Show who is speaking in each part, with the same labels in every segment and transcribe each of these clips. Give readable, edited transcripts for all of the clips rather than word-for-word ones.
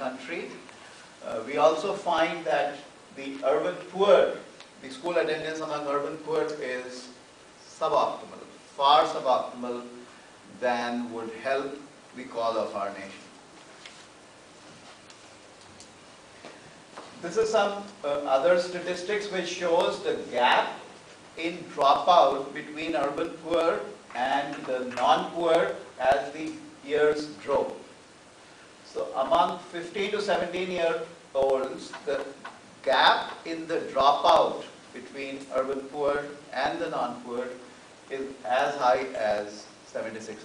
Speaker 1: country. We also find that the urban poor, the school attendance among urban poor is suboptimal, far suboptimal than would help the cause of our nation. This is some other statistics which shows the gap in dropout between urban poor and the non-poor as the years grow. So among 15 to 17-year-olds, the gap in the dropout between urban poor and the non-poor is as high as 76%.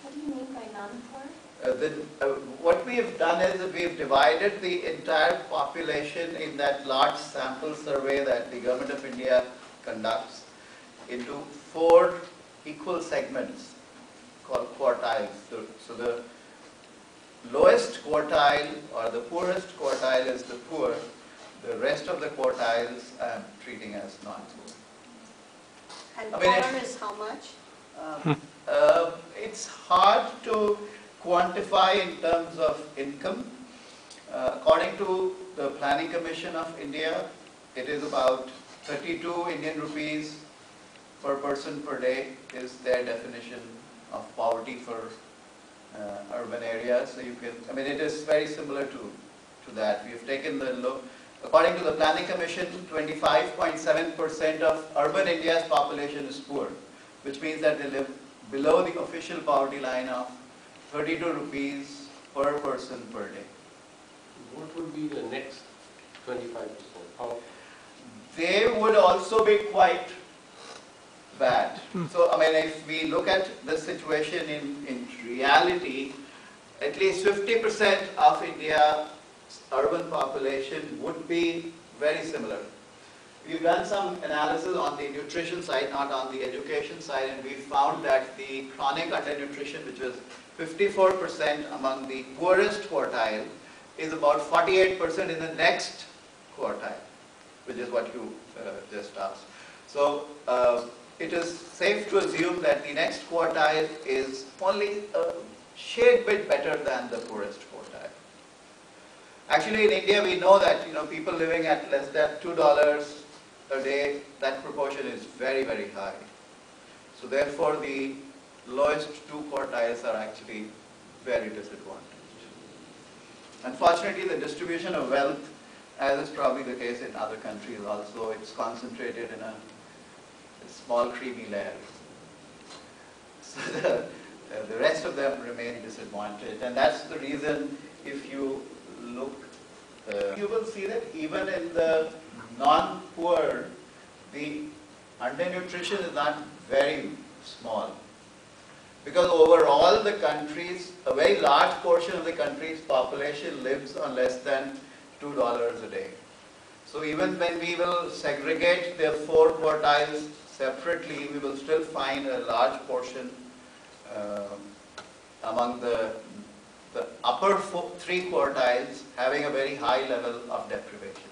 Speaker 2: What do you mean by non-poor?
Speaker 1: What we have done is that we have divided the entire population in that large sample survey that the Government of India conducts into 4 equal segments called quartiles. So the lowest quartile or the poorest quartile is the poor. The rest of the quartiles I am treating as non-poor.
Speaker 2: And poor is how much?
Speaker 1: It's hard to quantify in terms of income. According to the Planning Commission of India, it is about 32 Indian rupees per person per day is their definition of poverty for urban areas. So you can, it is very similar to that. We have taken the look. According to the Planning Commission, 25.7% of urban India's population is poor, which means that they live below the official poverty line of 32 rupees per person per day.
Speaker 3: What would be the next 25%? How?
Speaker 1: They would also be quite bad. So, if we look at the situation in reality, at least 50% of India's urban population would be very similar. We've done some analysis on the nutrition side, not on the education side, and we found that the chronic undernutrition, which was 54% among the poorest quartile, is about 48% in the next quartile, which is what you just asked. So it is safe to assume that the next quartile is only a shade bit better than the poorest quartile. Actually, in India, we know that people living at less than $2 a day, that proportion is very, very high. So therefore, the lowest 2 quartiles are actually very disadvantaged. Unfortunately, the distribution of wealth, as is probably the case in other countries also, it's concentrated in a small creamy layer. So the rest of them remain disadvantaged, and that's the reason if you look, you will see that even in the non-poor, the undernutrition is not very small. Because overall the country's, a very large portion of the country's population lives on less than $2 a day. So even when we will segregate the 4 quartiles separately, we will still find a large portion among the upper 3 quartiles having a very high level of deprivation.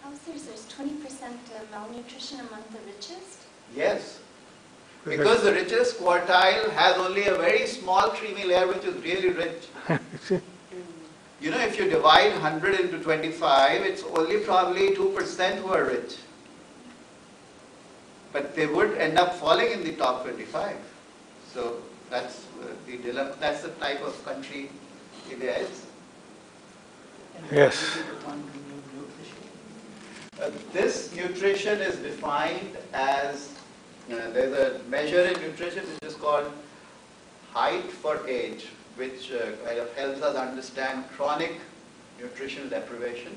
Speaker 2: Oh, so there's 20% malnutrition among the richest?
Speaker 1: Yes. Because the richest quartile has only a very small creamy layer which is really rich. If you divide 100 into 25, it's only probably 2% who are rich. But they would end up falling in the top 25. So that's the dilemma. That's the type of country India is.
Speaker 4: Yes.
Speaker 1: This nutrition is defined as, there's a measure in nutrition which is called height for age, which kind of helps us understand chronic nutritional deprivation.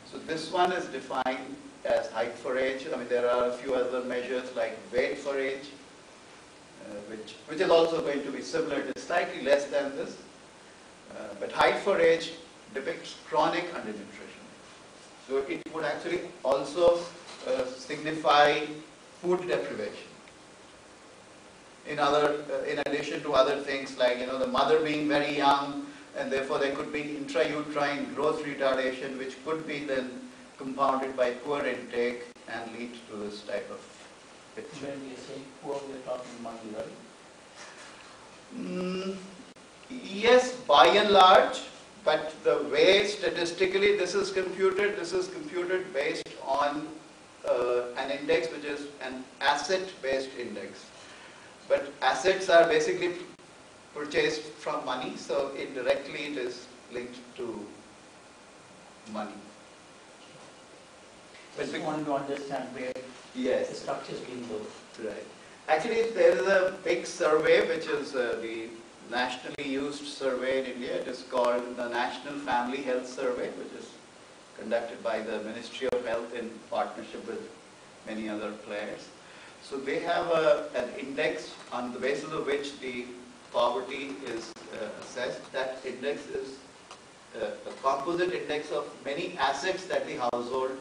Speaker 1: So this one is defined as height for age. There are a few other measures like weight for age, which is also going to be similar. It is slightly less than this. But height for age depicts chronic undernutrition. So it would actually also signify food deprivation. In addition to other things like the mother being very young, and therefore there could be intrauterine growth retardation, which could be then compounded by poor intake and lead to this type of picture.
Speaker 5: When we say poor, we are talking money, right?
Speaker 1: Yes, by and large, but the way statistically this is computed based on an index which is an asset-based index. But assets are basically purchased from money, so indirectly it is linked to money. But
Speaker 5: Just want to understand where the
Speaker 1: yes,
Speaker 5: structure is being built.
Speaker 1: right. Actually, there is a big survey which is the nationally used survey in India. It is called the National Family Health Survey, which is conducted by the Ministry of Health in partnership with many other players. So they have an index on the basis of which the poverty is assessed. That index is a composite index of many assets that the household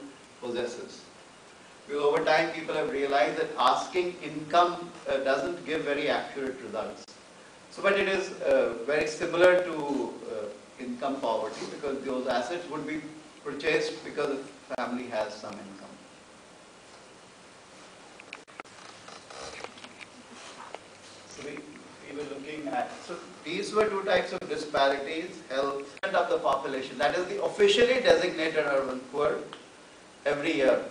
Speaker 1: possesses. Because over time people have realized that asking income doesn't give very accurate results. So, but it is very similar to income poverty, because those assets would be purchased because the family has some income. So we were looking at, so these were two types of disparities: health of the population, that is the officially designated urban poor every year.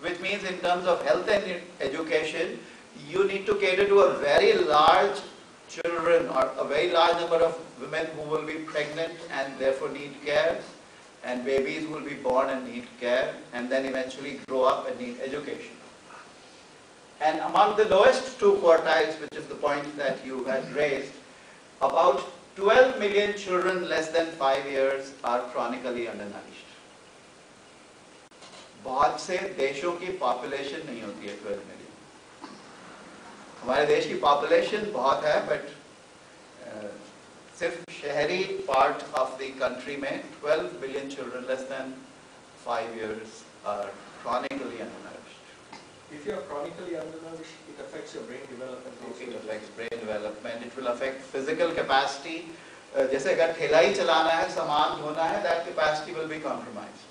Speaker 1: Which means in terms of health and education, you need to cater to a very large children or a very large number of women who will be pregnant and therefore need care, and babies will be born and need care, and then eventually grow up and need education. And among the lowest two quartiles, which is the point that you had raised, about 12 million children less than 5 years are chronically undernourished. बहुत से देशों की population नहीं होती है 12 million. हमारे देश की पॉपुलेशन बहुत है, बट सिर्फ शहरी पार्ट ऑफ द कंट्री में 12 million children less than 5 years are chronically undernourished.
Speaker 4: If you are chronically undernourished, it affects your brain development also.
Speaker 1: It affects brain development. It will affect physical capacity. जैसे अगर ठेला ही चलाना है, सामान ढोना है, that capacity will be compromised.